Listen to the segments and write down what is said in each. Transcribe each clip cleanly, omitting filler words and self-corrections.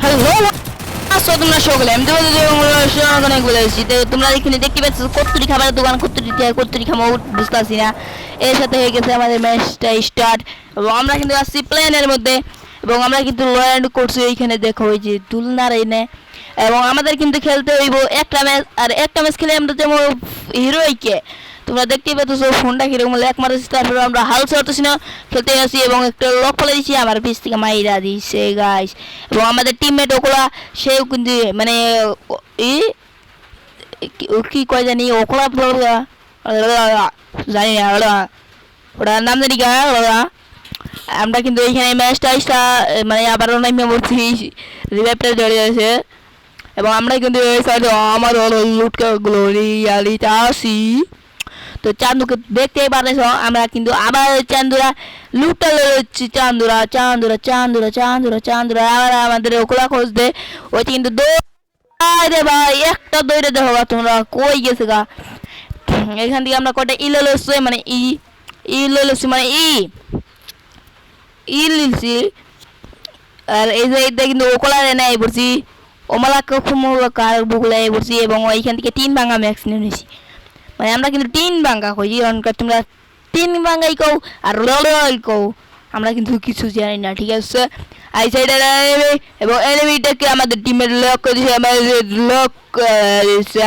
hello আসো তোমরা সকলে আমি তোমাদের অনেক বলেছি তো তোমরা এখানে দেখতে পাচ্ছ কত্তুরি খাবারের দোকান কত্তুরি খামো বুঝতেছি না এর সাথে হয়ে গেছে আমাদের ম্যাচটা স্টার্ট এবং আমরা কিন্তু আসছি প্লেনের মধ্যে এবং আমরা কিন্তু ল্যান্ড করছি এইখানে দেখো ওই যে তুলনার এনে এবং আমাদের কিন্তু খেলতে হইব একটা ম্যাচ আর একটা ম্যাচ খেলে আমরা যেমন হিরোইকে তোমরা দেখতেই পাচ্ছ ফোনটা কিরকম ল্যাক মারতেছি তারপরে আমরা হাল ছাড়তেছি না খেলতে আসি এবং একটা লক ফেলে দিচ্ছি আমার পিছ থেকে মাইরা দিচ্ছে গাইস এবং আমাদের টিমমেট ওগুলা সেও কিন্তু মানে কি কয় জানি ওগুলা জানি না ওটা নাম জানি গা ওরা আমরা কিন্তু এইখানে ম্যাচটা মানে আবারও নামিয়ে পড়ছি রিভাইভটা জড়িয়ে আছে এবং আমরা কিন্তু এই সাইডে আমার লুটকে গ্লোরিয়ালিতে আসি তো চান্দুকে দেখতেই পারছো আমরা কিন্তু আবার চান্দুরা লুটটা লড়ছি চান্দুরা আবার আমাদের ওকলা খুঁজতে ওই কিন্তু দৌড়ে ভাই একটা দৌড়ে দেখো তোমরা কই গেছে গা এখান থেকে আমরা কটা ইলছি মানে ইলছি মানে ইলছি আর এই যে এটা কিন্তু ওকলা নাই পড়ছি ওমালা কার বুকলা পড়ছি এবং ওইখান থেকে 3 ভাঙা ম্যাক্স নিয়ে নিয়েছি মানে আমরা কিন্তু 3 ভাঙা কই অনকার তোমরা 3 ভাঙাই কও আর লড়াই কও আমরা কিন্তু কিছু জানি না ঠিক আছে আই সাইডে এবং এনিমিটাকে আমাদের টিমের লক করে দিয়েছে আমাদের লক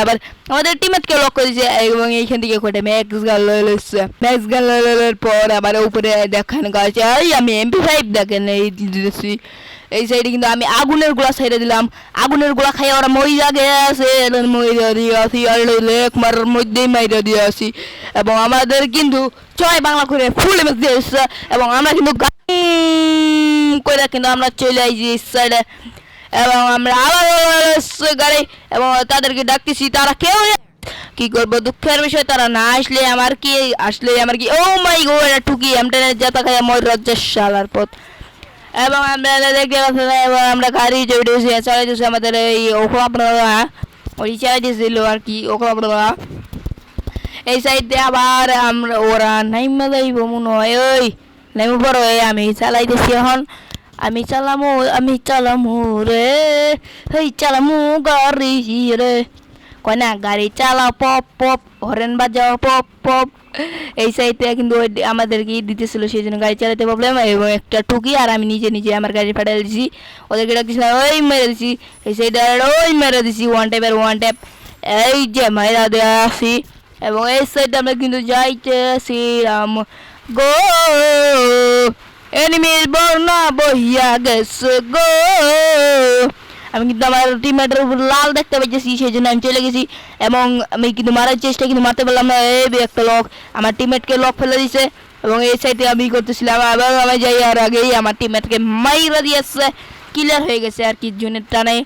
আবার আমাদের টিমমেটকে লক করে দিয়েছে এবং এইখান থেকে কোটে ম্যাক্স গান লড়ার পর আবার উপরে দেখান গাছে আমি MP5 দেখেন এই দিয়েছি এই সাইডে কিন্তু আমি আগুনের গোলা ছেড়ে দিলাম আগুনের গোলা খাই ওরা মইরা গেছে মইরা দিয়ে আসি আর লেক মারার মধ্যেই মাইরা দিয়ে আসি এবং আমাদের কিন্তু 6 বাংলা করে ফুল ম্যাচ দিয়েছে এবং আমরা কিন্তু কইরা কিন্তু আমরা চলে আইছি সাইডে এবং আমরা আবার গাড়ি এবং তাদেরকে ডাকতেছি তারা কেউ কি করবো দুঃখের বিষয় তারা না আসলে আমার কি ও মাই গড এটা টুকি এমটেনের জাতা খায় মই রাজ্যের শালার পথ এবং আমরা দেখতে পাচ্ছি এবং আমরা গাড়ি চালাই দিয়েছি আমাদের এই ওখলা ওই চালাই দিয়েছিল আর কি ওখলা এই সাইড দিয়ে আবার আমরা ওরা নাইমা যাইব মনে হয় ওই নাইমা পড়ো আমি চালাই দিয়েছি এখন আমি চালামু রে হেই চালামু গাড়ি রে কয় না গাড়ি চালাও পপ পপ হরেন বাজাও পপ পপ এই সাইডে কিন্তু আমাদেরকে দিতেছিল সেই জন্য গাড়ি চালাতে প্রবলেম এবং একটা টুকি আর আমি নিজে আমার গাড়ি ফাটাই দিছি ওদেরকে ডাকছিলাম ওই মেরে দিছি এই সাইডে ওই মেরে দিছি ওয়ান ট্যাপ এই যে মাইরা দেওয়া আসি এবং এই সাইডে আমরা কিন্তু যাইতেছিলাম গো এনিমির বর্ণা বইয়া গেছে গো আমি কিন্তু আমার টিমমেটের উপর লাল দেখতে পাইতেছি সেই জন্য আমি চলে গেছি এবং আমি কিন্তু মারার চেষ্টা কিন্তু মারতে পারলাম না এই একটা লক আমার টিমমেটকে লক ফেলে দিয়েছে এবং এই সাইডে আমি করতেছিলাম আবার আমি যাই আর আগেই আমার টিমমেটকে মাইরা দিয়েছে ক্লিয়ার হয়ে গেছে আর কি জনের টানে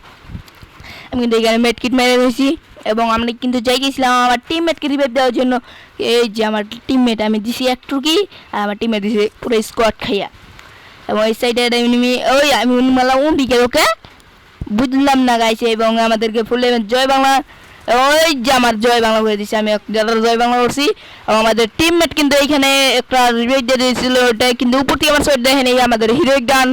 আমি কিন্তু এখানে মেডকিট মেরে দিয়েছি এবং আমি কিন্তু যাই গেছিলাম আমার টিমমেটকে রিভাইভ দেওয়ার জন্য এই যে আমার টিমমেট আমি দিছি একটু কি আর আমার টিমমেট দিছে পুরো স্কোয়াড খাইয়া এবং এই সাইডে ওই আমি মালা উন্ডিকে ওকে বুঝলাম না গাইছে এবং আমাদেরকে ফুল জয় বাংলা ওই যে আমার জয় বাংলা করে দিচ্ছে আমি জয় বাংলা করছি এবং আমাদের টিমমেট কিন্তু এইখানে একটা রিভাইভ দিয়ে দিয়েছিল ওটা কিন্তু উপর থেকে আমার শট দেখেন এই আমাদের হিরোইক গান